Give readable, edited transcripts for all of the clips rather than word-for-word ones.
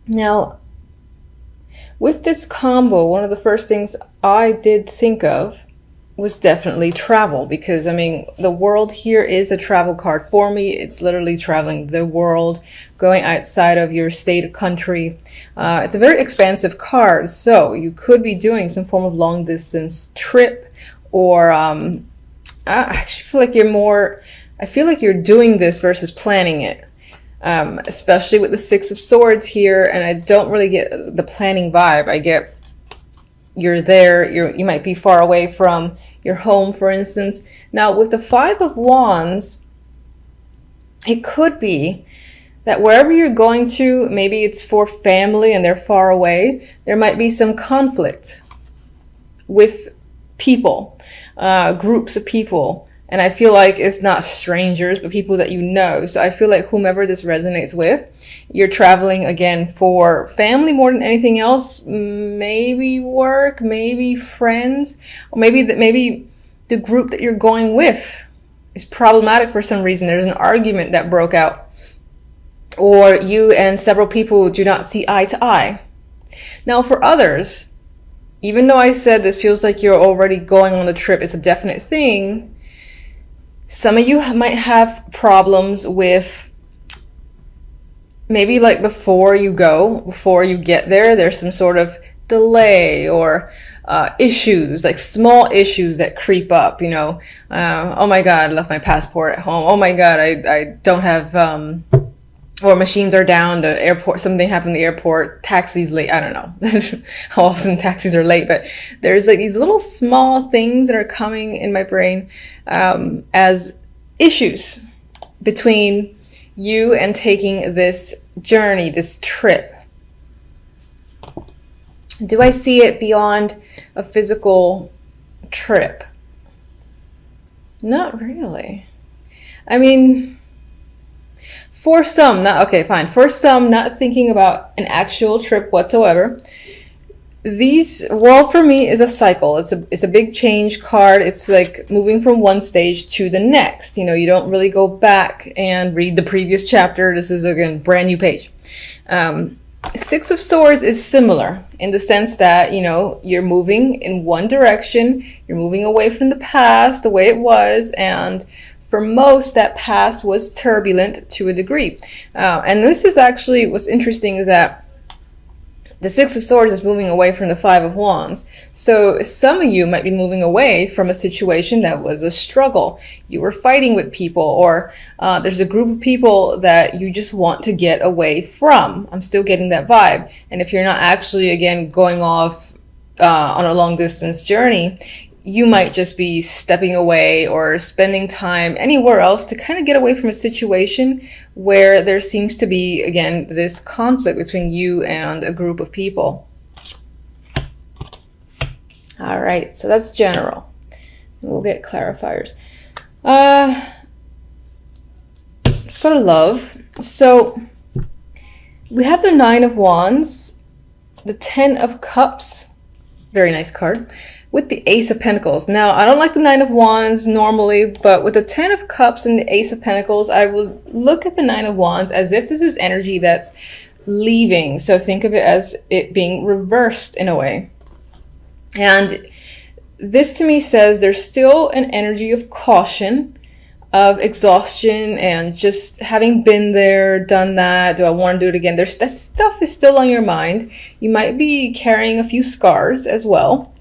Now, with this combo, one of the first things I did think of was definitely travel, because I mean, the world here is a travel card for me. It's literally traveling the world, going outside of your state or country. It's a very expansive card, so you could be doing some form of long distance trip, or I actually feel like I feel like you're doing this versus planning it. Especially with the Six of Swords here, and I don't really get the planning vibe. I get you're there, you might be far away from your home, for instance. Now, with the Five of Wands, it could be that wherever you're going to, maybe it's for family and they're far away, there might be some conflict with people, groups of people. And I feel like it's not strangers, but people that you know. So I feel like whomever this resonates with, you're traveling again for family more than anything else. Maybe work, maybe friends, or maybe the group that you're going with is problematic for some reason. There's an argument that broke out, or you and several people do not see eye to eye. Now, for others, even though I said this feels like you're already going on the trip, it's a definite thing. Some of you might have problems with maybe like before you get there, there's some sort of delay or issues, like small issues that creep up, you know. Oh my God, I left my passport at home. Oh my God, I don't have, or machines are down, the airport, something happened at the airport, taxi's late. I don't know how often taxis are late, but there's like these little small things that are coming in my brain as issues between you and taking this journey, this trip. Do I see it beyond a physical trip? Not really. I mean, for some, for some, not thinking about an actual trip whatsoever. For me, is a cycle. It's a big change card. It's like moving from one stage to the next. You know, you don't really go back and read the previous chapter. This is, again, brand new page. Six of Swords is similar in the sense that, you know, you're moving in one direction. You're moving away from the past, the way it was, and for most, that past was turbulent to a degree. And this is actually, what's interesting is that the Six of Swords is moving away from the Five of Wands. So some of you might be moving away from a situation that was a struggle. You were fighting with people, or there's a group of people that you just want to get away from. I'm still getting that vibe. And if you're not actually, again, going off on a long distance journey, you might just be stepping away or spending time anywhere else to kind of get away from a situation where there seems to be, again, this conflict between you and a group of people. All right, so that's general. We'll get clarifiers. Let's go to love. So we have the Nine of Wands, the Ten of Cups, very nice card, with the Ace of Pentacles. Now, I don't like the Nine of Wands normally, but with the Ten of Cups and the Ace of Pentacles, I will look at the Nine of Wands as if this is energy that's leaving. So think of it as it being reversed in a way. And this to me says there's still an energy of caution, of exhaustion, and just having been there, done that. Do I want to do it again? That stuff is still on your mind. You might be carrying a few scars as well.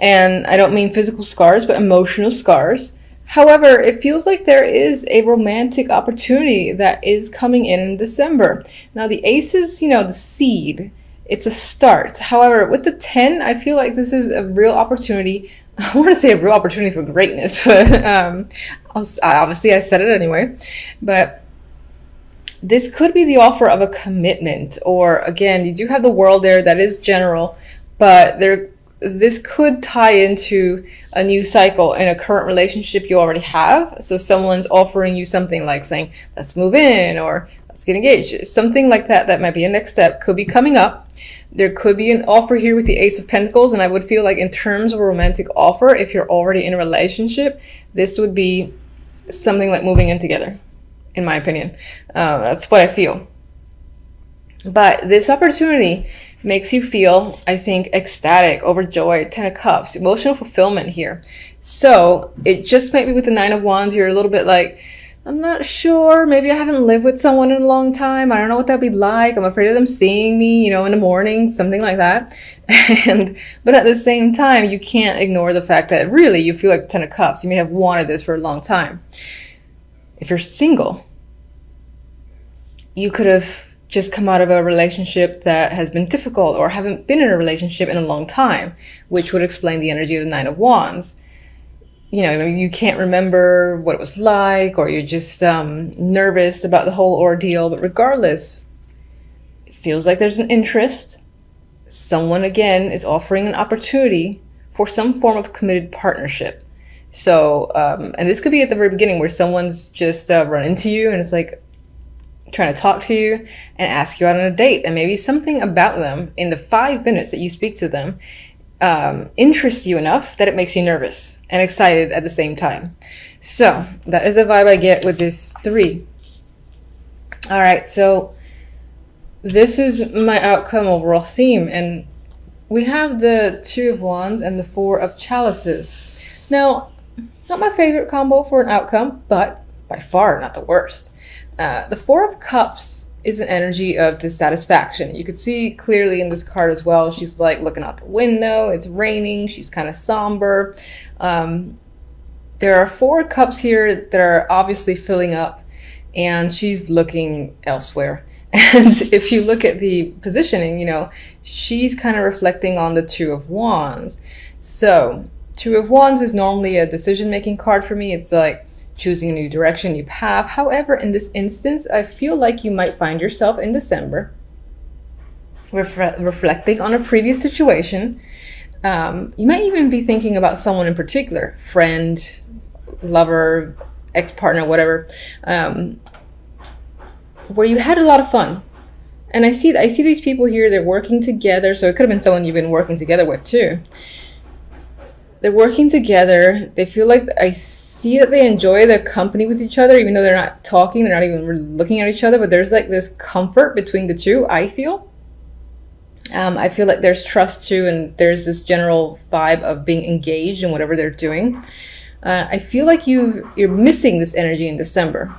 And I don't mean physical scars, but emotional scars. However, it feels like there is a romantic opportunity that is coming in December. Now, the Ace is, you know, the seed. It's a start. However, with the 10, I feel like this is a real opportunity. I want to say a real opportunity for greatness, but obviously I said it anyway. But this could be the offer of a commitment, or again, you do have the World there, that is general, but this could tie into a new cycle in a current relationship you already have. So someone's offering you something like saying, let's move in, or let's get engaged. Something like that, that might be a next step, could be coming up. There could be an offer here with the Ace of Pentacles, and I would feel like in terms of a romantic offer, if you're already in a relationship, this would be something like moving in together, in my opinion. That's what I feel. But this opportunity makes you feel, I think, ecstatic, overjoyed, 10 of Cups, emotional fulfillment here. So it just might be with the 9 of Wands, you're a little bit like, I'm not sure. Maybe I haven't lived with someone in a long time. I don't know what that'd be like. I'm afraid of them seeing me, in the morning, something like that. But at the same time, you can't ignore the fact that really you feel like the 10 of Cups. You may have wanted this for a long time. If you're single, you could have just come out of a relationship that has been difficult or haven't been in a relationship in a long time, which would explain the energy of the 9 of Wands. You can't remember what it was like, or you're just nervous about the whole ordeal. But regardless, it feels like there's an interest. Someone, again, is offering an opportunity for some form of committed partnership. So, and this could be at the very beginning where someone's just run into you and it's like trying to talk to you and ask you out on a date. And maybe something about them in the 5 minutes that you speak to them interests you enough that it makes you nervous and excited at the same time. So that is the vibe I get with this 3. All right, so this is my outcome overall theme, and we have the 2 of Wands and the 4 of Chalices. Now, not my favorite combo for an outcome, but by far not the worst. The 4 of Cups is an energy of dissatisfaction. You could see clearly in this card as well. She's like looking out the window. It's raining. She's kind of somber. There are 4 cups here that are obviously filling up, and she's looking elsewhere. And if you look at the positioning, she's kind of reflecting on the 2 of Wands. So 2 of Wands is normally a decision-making card for me. It's like choosing a new direction, new path. However, in this instance, I feel like you might find yourself in December reflecting on a previous situation. You might even be thinking about someone in particular, friend, lover, ex-partner, whatever, where you had a lot of fun. And I see these people here, they're working together. So it could have been someone you've been working together with too. They're working together. They feel like, I see that they enjoy their company with each other, even though they're not talking, they're not even really looking at each other, but there's like this comfort between the two, I feel. I feel like there's trust too, and there's this general vibe of being engaged in whatever they're doing. I feel like you're missing this energy in December.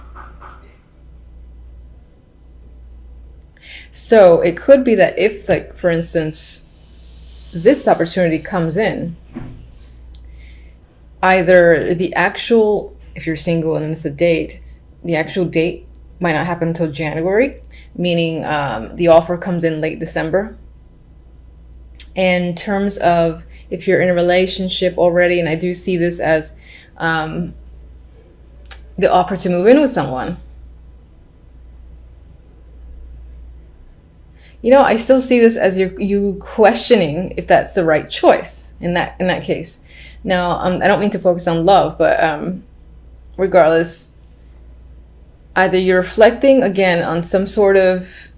So it could be that if, like, for instance, this opportunity comes in, either the actual, if you're single and it's a date, the actual date might not happen until January, meaning the offer comes in late December. In terms of if you're in a relationship already, and I do see this as the offer to move in with someone. I still see this as you questioning if that's the right choice in that case. Now, I don't mean to focus on love, but regardless, either you're reflecting again on some sort of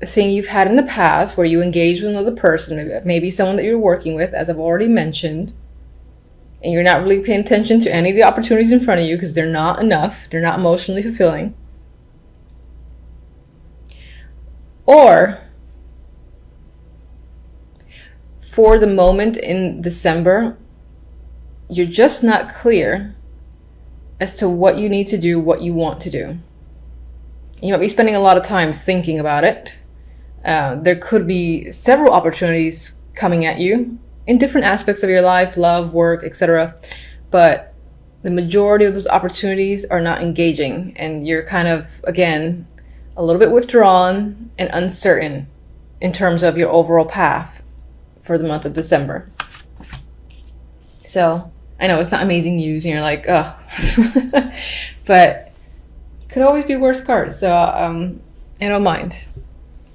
thing you've had in the past where you engaged with another person, maybe someone that you're working with, as I've already mentioned, and you're not really paying attention to any of the opportunities in front of you because they're not enough, they're not emotionally fulfilling. Or for the moment in December, you're just not clear as to what you need to do, what you want to do. You might be spending a lot of time thinking about it. There could be several opportunities coming at you in different aspects of your life, love, work, etc. But the majority of those opportunities are not engaging, and you're kind of, again, a little bit withdrawn and uncertain in terms of your overall path for the month of December. So I know it's not amazing news and you're like, oh, but it could always be worse cards. So I don't mind.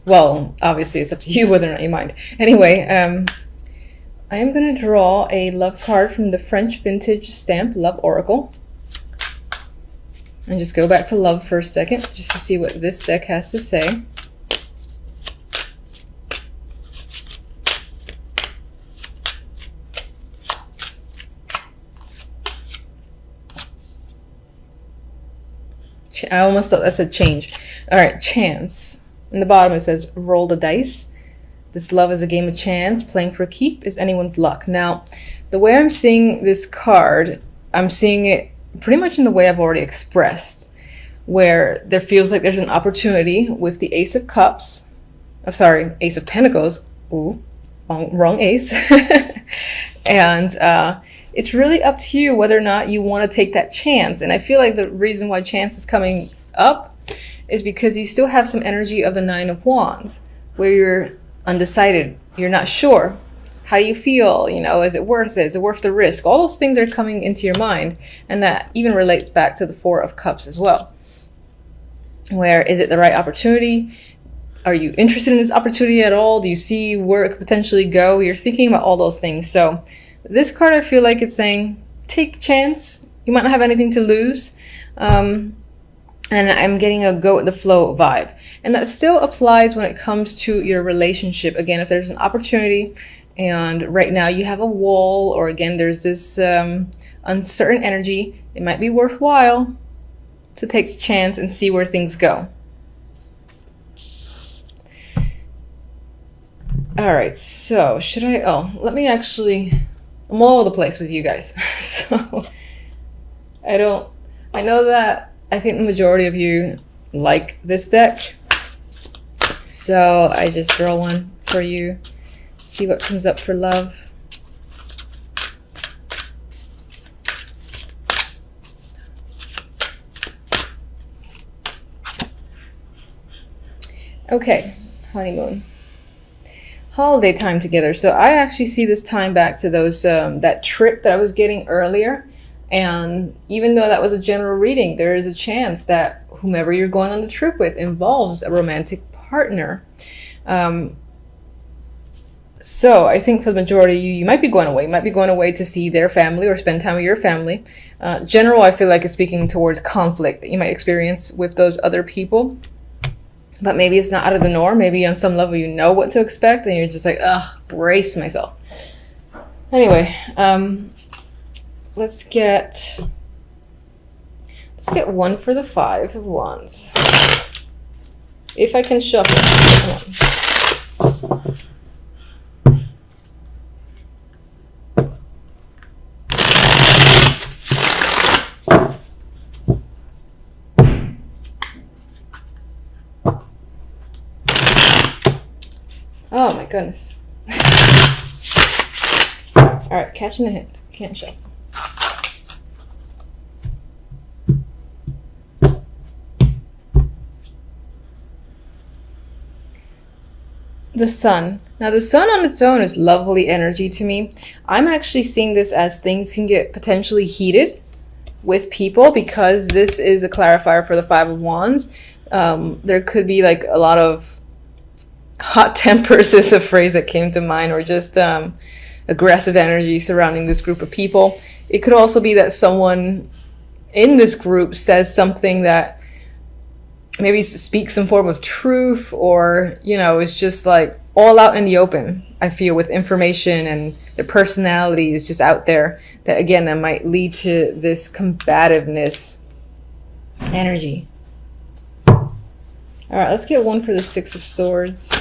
Well, obviously it's up to you whether or not you mind. Anyway, I am going to draw a love card from the French vintage stamp Love Oracle. And just go back to love for a second, just to see what this deck has to say. I almost thought that said change. All right, chance. In the bottom it says, roll the dice. This love is a game of chance. Playing for keep is anyone's luck. Now, the way I'm seeing this card, I'm seeing it pretty much in the way I've already expressed, where there feels like there's an opportunity with the Ace of Cups. Oh, sorry, Ace of Pentacles. Ooh, wrong ace. And it's really up to you whether or not you want to take that chance. And I feel like the reason why chance is coming up is because you still have some energy of the Nine of Wands, where you're undecided, you're not sure how you feel, you know, is it worth it, is it worth the risk? All those things are coming into your mind, and that even relates back to the Four of Cups as well, where is it the right opportunity? Are you interested in this opportunity at all? Do you see where it could potentially go? You're thinking about all those things. So this card, I feel like it's saying take a chance, you might not have anything to lose. And I'm getting a go with the flow vibe. And that still applies when it comes to your relationship. Again, if there's an opportunity and right now you have a wall, or again, there's this uncertain energy, it might be worthwhile to take a chance and see where things go. All right, so should I, let me actually, I'm all over the place with you guys. So I know that I think the majority of you like this deck, so I just draw one for you, see what comes up for love. Okay, honeymoon. Holiday time together. So I actually see this time back to those that trip that I was getting earlier. And even though that was a general reading, there is a chance that whomever you're going on the trip with involves a romantic partner. So I think for the majority of you, you might be going away. You might be going away to see their family or spend time with your family. General, I feel like it's speaking towards conflict that you might experience with those other people. But maybe it's not out of the norm. Maybe on some level you know what to expect and you're just like, ugh, brace myself. Anyway, let's get one for the Five of Wands. If I can shuffle. Come on. Oh my goodness. Alright, catching the hint. Can't shuffle. The Sun. Now the Sun on its own is lovely energy to me. I'm actually seeing this as things can get potentially heated with people because this is a clarifier for the Five of Wands. There could be like a lot of hot tempers is a phrase that came to mind, or just aggressive energy surrounding this group of people. It could also be that someone in this group says something that maybe speaks some form of truth, or, you know, is just like all out in the open, I feel, with information, and their personality is just out there, that again, that might lead to this combativeness energy. All right, let's get one for the Six of Swords.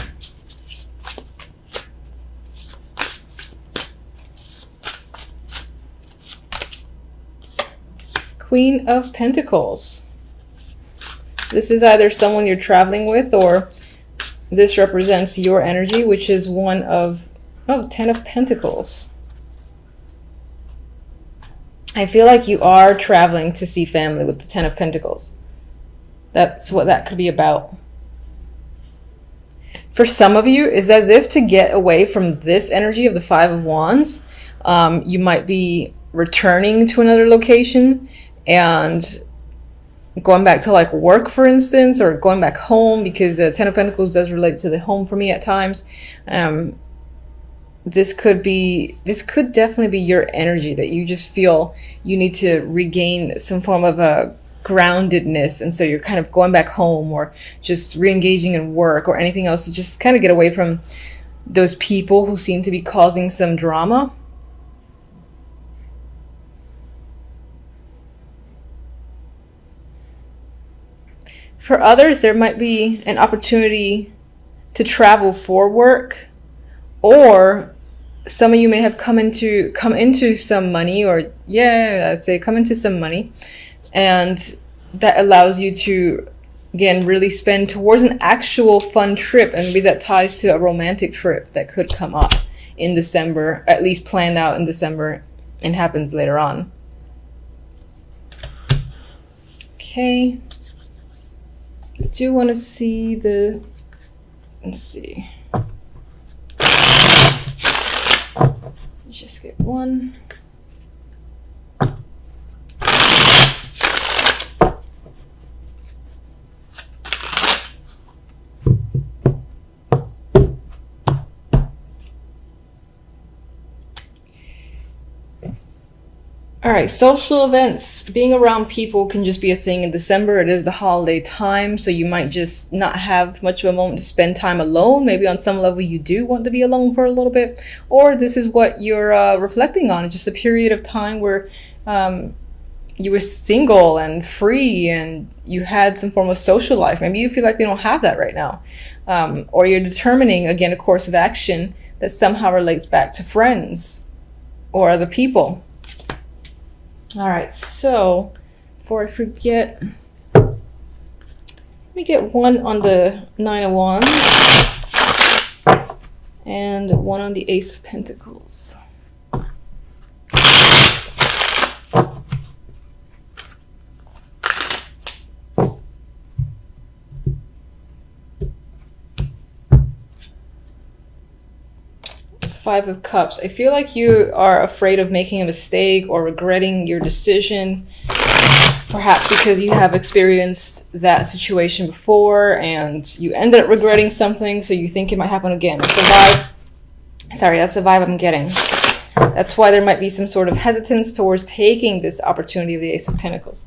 Queen of Pentacles. This is either someone you're traveling with, or this represents your energy, which is one of, Ten of Pentacles. I feel like you are traveling to see family with the Ten of Pentacles. That's what that could be about. For some of you, it's as if to get away from this energy of the Five of Wands, you might be returning to another location and going back to like work, for instance, or going back home, because the Ten of Pentacles does relate to the home for me at times. This could definitely be your energy, that you just feel you need to regain some form of a groundedness, and so you're kind of going back home, or just re-engaging in work or anything else to just kind of get away from those people who seem to be causing some drama. For others, there might be an opportunity to travel for work, or some of you may have come into some money, or I'd say come into some money, and that allows you to, again, really spend towards an actual fun trip, and maybe that ties to a romantic trip that could come up in December, at least planned out in December and happens later on. Okay. I do want to see let's see. Just get one. All right, social events, being around people can just be a thing in December. It is the holiday time, so you might just not have much of a moment to spend time alone. Maybe on some level you do want to be alone for a little bit, or this is what you're reflecting on. It's just a period of time where you were single and free and you had some form of social life. Maybe you feel like you don't have that right now. Or you're determining, again, a course of action that somehow relates back to friends or other people. All right, so before I forget, let me get one on the 9 of Wands and one on the Ace of Pentacles. Five of Cups. I feel like you are afraid of making a mistake or regretting your decision, perhaps because you have experienced that situation before and you ended up regretting something, so you think it might happen again. That's the vibe. Sorry, that's the vibe I'm getting. That's why there might be some sort of hesitance towards taking this opportunity of the Ace of Pentacles.